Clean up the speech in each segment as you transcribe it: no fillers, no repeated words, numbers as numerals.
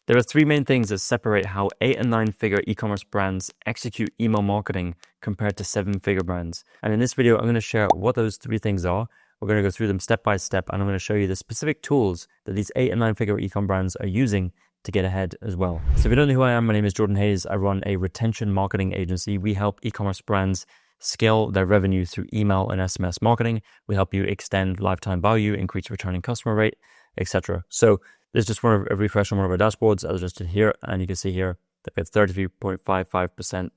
There are three main things that separate how 8 and 9-figure e-commerce brands execute email marketing compared to 7-figure brands. And in this video, I'm going to share what those three things are. We're going to go through them step by step, and I'm going to show you the specific tools that these 8 and 9-figure e-com brands are using to get ahead as well. So if you don't know who I am, my name is Jordan Hayes. I run a retention marketing agency. We help e-commerce brands scale their revenue through email and SMS marketing. We help you extend lifetime value, increase returning customer rate, etc. So this is just one of a refresh on one of our dashboards. I was just in here, and you can see here that we have 33.55%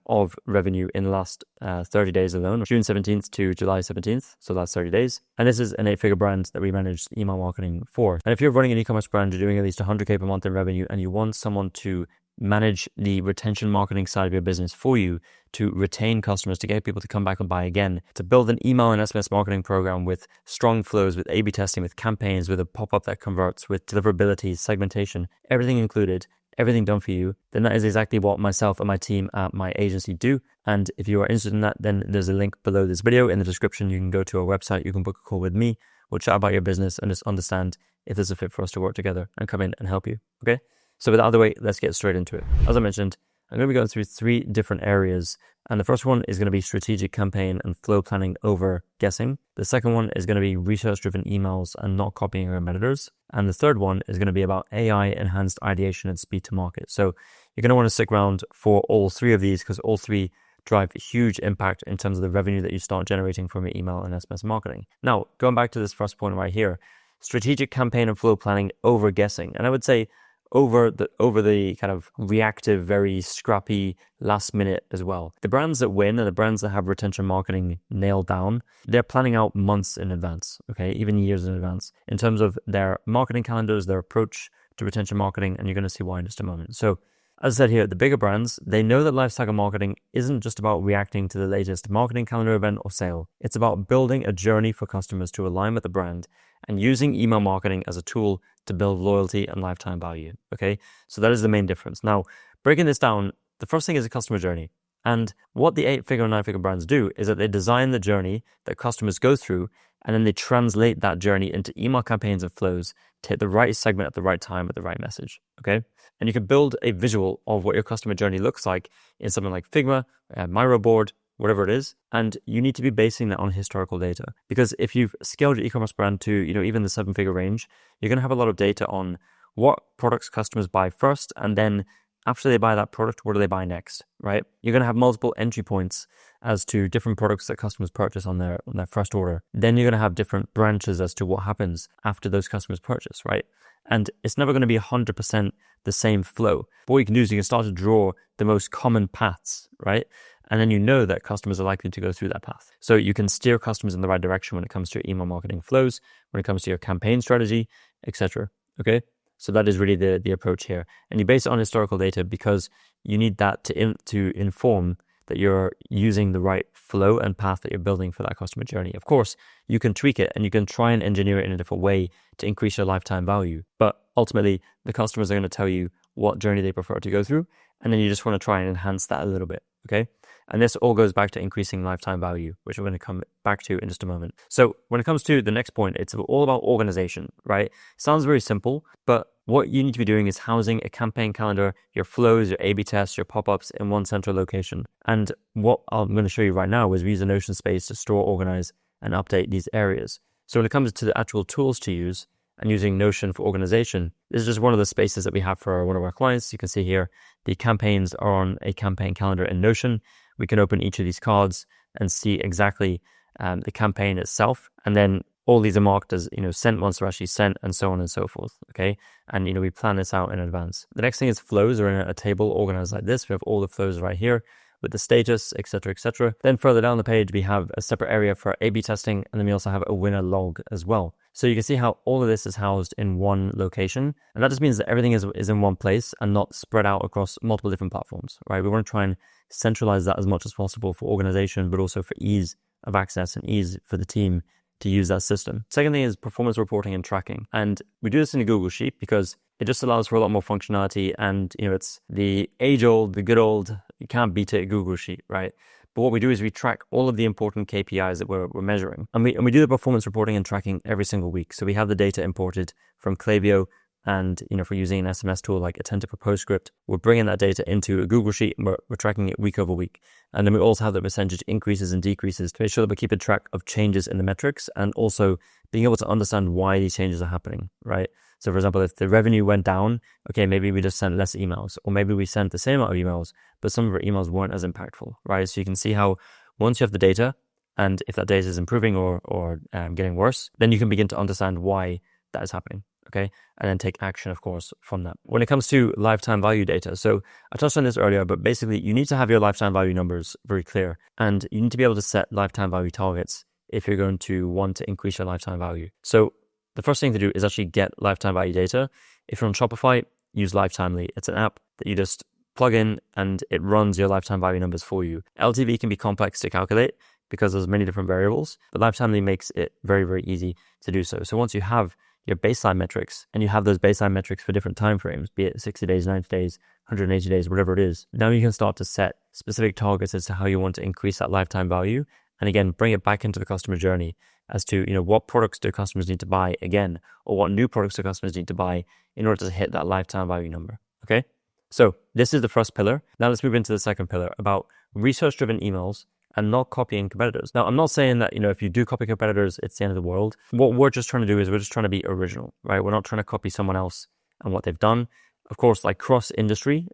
of revenue in the last 30 days alone, June 17th to July 17th. So that's 30 days. And this is an 8-figure brand that we manage email marketing for. And if you're running an e-commerce brand, you're doing at least 100K per month in revenue, and you want someone to manage the retention marketing side of your business for you, to retain customers, to get people to come back and buy again, to build an email and SMS marketing program with strong flows, with A/B testing, with campaigns, with a pop-up that converts, with deliverability, segmentation, everything included, everything done for you, then that is exactly what myself and my team at my agency do. And if you are interested in that, then there's a link below this video in the description. You can go to our website, you can book a call with me, we'll chat about your business and just understand if there's a fit for us to work together and come in and help you, okay? So with that out of the way, let's get straight into it. As I mentioned, I'm going to be going through three different areas. And the first one is going to be strategic campaign and flow planning over guessing. The second one is going to be research-driven emails and not copying your competitors. And the third one is going to be about AI-enhanced ideation and speed to market. So you're going to want to stick around for all three of these because all three drive huge impact in terms of the revenue that you start generating from your email and SMS marketing. Now, going back to this first point right here, strategic campaign and flow planning over guessing. And I would say over the kind of reactive, very scrappy last minute as well. The brands that win and the brands that have retention marketing nailed down, they're planning out months in advance, okay, even years in advance, in terms of their marketing calendars, their approach to retention marketing, and you're going to see why in just a moment. So as I said here, the bigger brands, they know that lifecycle marketing isn't just about reacting to the latest marketing calendar event or sale. It's about building a journey for customers to align with the brand and using email marketing as a tool to build loyalty and lifetime value, okay? So that is the main difference. Now, breaking this down, the first thing is a customer journey. And what the 8-figure and 9-figure brands do is that they design the journey that customers go through, and then they translate that journey into email campaigns and flows to hit the right segment at the right time with the right message, okay? And you can build a visual of what your customer journey looks like in something like Figma, Miro board, whatever it is. And you need to be basing that on historical data. Because if you've scaled your e-commerce brand to, even the 7-figure range, you're going to have a lot of data on what products customers buy first, and then after they buy that product, what do they buy next, right? You're going to have multiple entry points as to different products that customers purchase on their first order. Then you're going to have different branches as to what happens after those customers purchase, right? And it's never going to be 100% the same flow. But what you can do is you can start to draw the most common paths, right? And then you know that customers are likely to go through that path. So you can steer customers in the right direction when it comes to your email marketing flows, when it comes to your campaign strategy, etc. Okay? So that is really the approach here. And you base it on historical data because you need that to inform that you're using the right flow and path that you're building for that customer journey. Of course, you can tweak it and you can try and engineer it in a different way to increase your lifetime value. But ultimately, the customers are going to tell you what journey they prefer to go through. And then you just want to try and enhance that a little bit, okay? And this all goes back to increasing lifetime value, which I'm going to come back to in just a moment. So when it comes to the next point, it's all about organization, right? Sounds very simple, but what you need to be doing is housing a campaign calendar, your flows, your A/B tests, your pop-ups in one central location. And what I'm going to show you right now is we use a Notion space to store, organize, and update these areas. So when it comes to the actual tools to use and using Notion for organization, this is just one of the spaces that we have for one of our clients. You can see here, the campaigns are on a campaign calendar in Notion. We can open each of these cards and see exactly the campaign itself. And then all these are marked as, sent once they're actually sent, and so on and so forth, okay? And, we plan this out in advance. The next thing is flows are in a table organized like this. We have all the flows right here with the status, etc., etc. Then further down the page, we have a separate area for A/B testing, and then we also have a winner log as well. So you can see how all of this is housed in one location. And that just means that everything is in one place and not spread out across multiple different platforms, right? We want to try and centralize that as much as possible for organization, but also for ease of access and ease for the team to use that system. Second thing is performance reporting and tracking. And we do this in a Google Sheet because it just allows for a lot more functionality. And, it's the age-old, the good old, you can't beat it, Google Sheet, right? But what we do is we track all of the important KPIs that we're measuring. And we do the performance reporting and tracking every single week. So we have the data imported from Klaviyo And, if we're using an SMS tool like Attentive or PostScript, we're bringing that data into a Google Sheet and we're tracking it week over week. And then we also have the percentage increases and decreases to make sure that we're keeping track of changes in the metrics and also being able to understand why these changes are happening, right? So for example, if the revenue went down, okay, maybe we just sent less emails, or maybe we sent the same amount of emails, but some of our emails weren't as impactful, right? So you can see how once you have the data, and if that data is improving or getting worse, then you can begin to understand why that is happening, okay? And then take action, of course, from that. When it comes to lifetime value data, so I touched on this earlier, but basically you need to have your lifetime value numbers very clear, and you need to be able to set lifetime value targets if you're going to want to increase your lifetime value. So the first thing to do is actually get lifetime value data. If you're on Shopify, use Lifetimely. It's an app that you just plug in and it runs your lifetime value numbers for you. LTV can be complex to calculate because there's many different variables, but Lifetimely makes it very, very easy to do so. So once you have your baseline metrics and you have those baseline metrics for different time frames, be it 60 days, 90 days, 180 days, whatever it is, now you can start to set specific targets as to how you want to increase that lifetime value. And again, bring it back into the customer journey as to, what products do customers need to buy again, or what new products do customers need to buy in order to hit that lifetime value number, okay? So this is the first pillar. Now let's move into the second pillar about research-driven emails and not copying competitors. Now, I'm not saying that, if you do copy competitors, it's the end of the world. What we're just trying to do is we're just trying to be original, right? We're not trying to copy someone else and what they've done. Of course, like cross-industry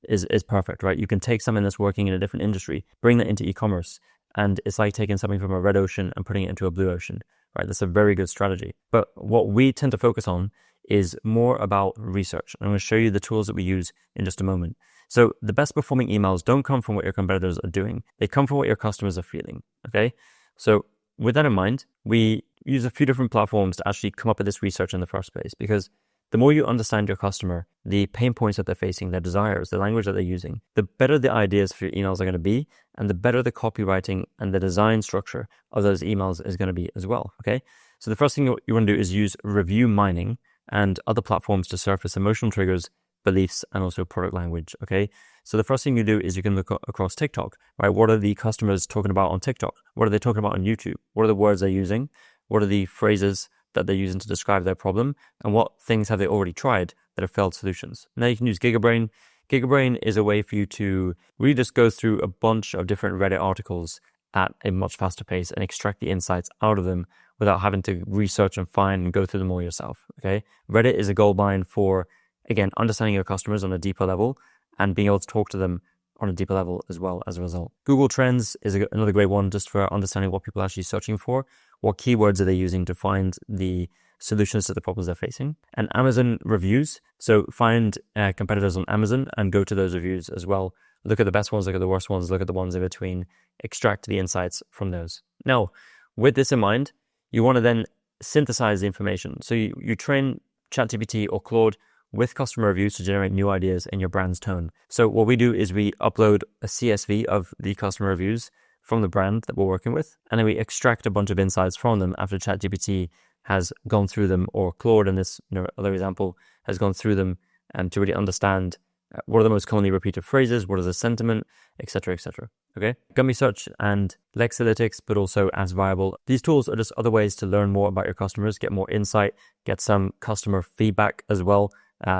is perfect, right? You can take something that's working in a different industry, bring that into e-commerce, and it's like taking something from a red ocean and putting it into a blue ocean, right? That's a very good strategy. But what we tend to focus on is more about research. I'm going to show you the tools that we use in just a moment. So the best performing emails don't come from what your competitors are doing. They come from what your customers are feeling, okay? So with that in mind, we use a few different platforms to actually come up with this research in the first place, because the more you understand your customer, the pain points that they're facing, their desires, the language that they're using, the better the ideas for your emails are going to be, and the better the copywriting and the design structure of those emails is going to be as well, okay? So the first thing you want to do is use review mining and other platforms to surface emotional triggers, beliefs, and also product language, okay? So the first thing you do is you can look across TikTok, right? What are the customers talking about on TikTok? What are they talking about on YouTube? What are the words they're using? What are the phrases that they're using to describe their problem? And what things have they already tried that have failed solutions? Now you can use GigaBrain. GigaBrain is a way for you to really just go through a bunch of different Reddit articles at a much faster pace and extract the insights out of them without having to research and find and go through them all yourself, okay? Reddit is a goldmine for, again, understanding your customers on a deeper level and being able to talk to them on a deeper level as well as a result. Google Trends is another great one just for understanding what people are actually searching for. What keywords are they using to find the solutions to the problems they're facing? And Amazon reviews. So find competitors on Amazon and go to those reviews as well. Look at the best ones, look at the worst ones, look at the ones in between, extract the insights from those. Now, with this in mind, you want to then synthesize the information. So you train ChatGPT or Claude with customer reviews to generate new ideas in your brand's tone. So what we do is we upload a CSV of the customer reviews from the brand that we're working with, and then we extract a bunch of insights from them after ChatGPT has gone through them, or Claude in this other example has gone through them, and to really understand what are the most commonly repeated phrases, what is the sentiment, etc., etc. Okay, Gummy Search and Lexalytics, but also As Viable. These tools are just other ways to learn more about your customers, get more insight, get some customer feedback as well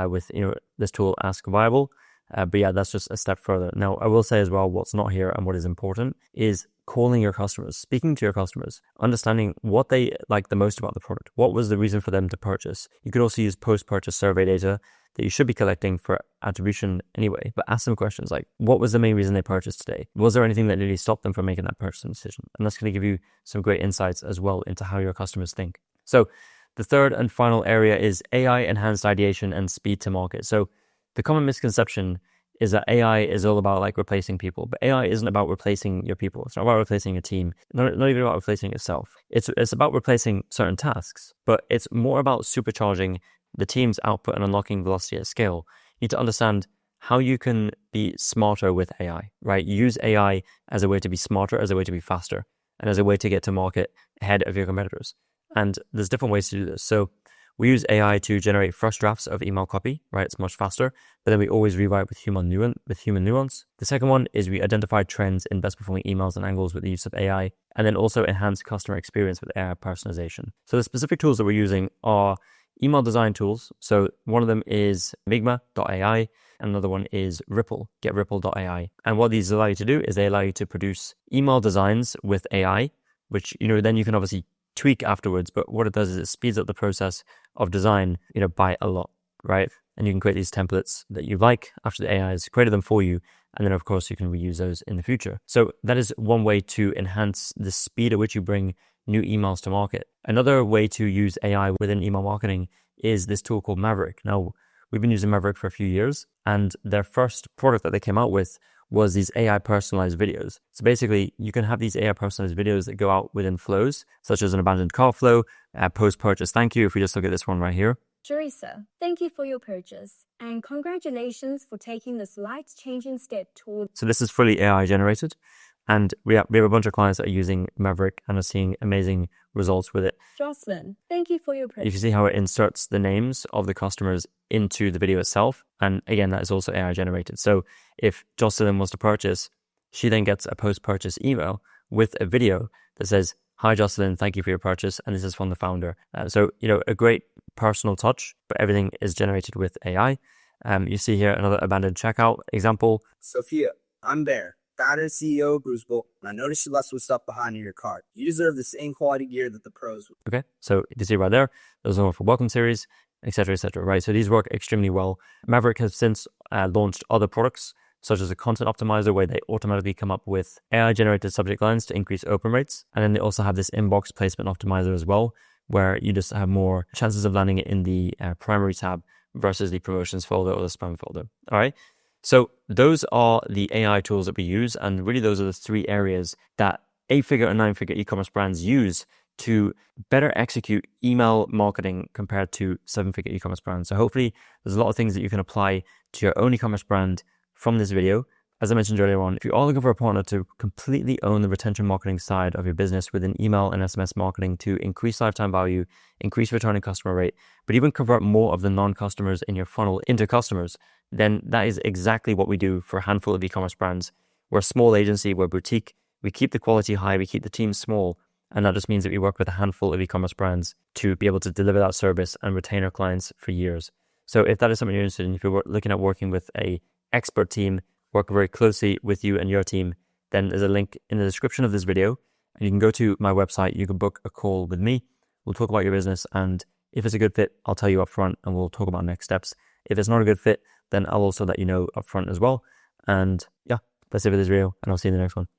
with this tool Ask Viable. But yeah, that's just a step further. Now, I will say as well, what's not here and what is important is calling your customers, speaking to your customers, understanding what they like the most about the product. What was the reason for them to purchase? You could also use post-purchase survey data that you should be collecting for attribution anyway, but ask them questions like, what was the main reason they purchased today? Was there anything that really stopped them from making that purchasing decision? And that's going to give you some great insights as well into how your customers think. So the third and final area is AI-enhanced ideation and speed to market. So the common misconception is that AI is all about like replacing people, but AI isn't about replacing your people. It's not about replacing a team, not even about replacing itself. It's about replacing certain tasks, but it's more about supercharging the team's output and unlocking velocity at scale. You need to understand how you can be smarter with AI, right? Use AI as a way to be smarter, as a way to be faster, and as a way to get to market ahead of your competitors. And there's different ways to do this. So we use AI to generate fresh drafts of email copy, right? It's much faster, but then we always rewrite with human nuance. The second one is we identify trends in best performing emails and angles with the use of AI, and then also enhance customer experience with AI personalization. So the specific tools that we're using are email design tools. So one of them is Migma.ai, and another one is Ripple, GetRipple.ai. And what these allow you to do is they allow you to produce email designs with AI, which, then you can obviously tweak afterwards. But what it does is it speeds up the process of design, by a lot, right? And you can create these templates that you like after the AI has created them for you. And then, of course, you can reuse those in the future. So that is one way to enhance the speed at which you bring new emails to market. Another way to use AI within email marketing is this tool called Maverick. Now, we've been using Maverick for a few years, and their first product that they came out with was these AI personalized videos. So basically, you can have these AI personalized videos that go out within flows, such as an abandoned cart flow, post-purchase thank you. If we just look at this one right here. Teresa, thank you for your purchase, and congratulations for taking this life-changing step toward... So this is fully AI generated, and we have a bunch of clients that are using Maverick and are seeing amazing results with it. Jocelyn, thank you for your purchase. You can see how it inserts the names of the customers into the video itself, and again, that is also AI generated. So if Jocelyn wants to purchase, she then gets a post-purchase email with a video that says, "Hi Jocelyn, thank you for your purchase, and this is from the founder." So a great personal touch, but everything is generated with AI. You see here another abandoned checkout example. Sophia, I'm Bear, founder and CEO of Bruisable, and I noticed you left some stuff behind in your cart. You deserve the same quality gear that the pros would. Okay, so you see right there, there's one for Welcome Series, etc., right? So these work extremely well. Maverick has since launched other products, such as a content optimizer where they automatically come up with AI-generated subject lines to increase open rates. And then they also have this inbox placement optimizer as well, where you just have more chances of landing it in the primary tab versus the promotions folder or the spam folder. All right. So those are the AI tools that we use. And really, those are the three areas that 8-figure and 9-figure e-commerce brands use to better execute email marketing compared to 7-figure e-commerce brands. So hopefully there's a lot of things that you can apply to your own e-commerce brand from this video. As I mentioned earlier on, if you are looking for a partner to completely own the retention marketing side of your business within email and SMS marketing to increase lifetime value, increase returning customer rate, but even convert more of the non-customers in your funnel into customers, then that is exactly what we do for a handful of e-commerce brands. We're a small agency, we're boutique, we keep the quality high, we keep the team small, and that just means that we work with a handful of e-commerce brands to be able to deliver that service and retain our clients for years. So if that is something you're interested in, if you're looking at working with a expert team, work very closely with you and your team, then there's a link in the description of this video, and you can go to my website. You can book a call with me. We'll talk about your business, and if it's a good fit, I'll tell you up front, and we'll talk about next steps. If it's not a good fit, then I'll also let you know up front as well. And yeah, that's it for this video, and I'll see you in the next one.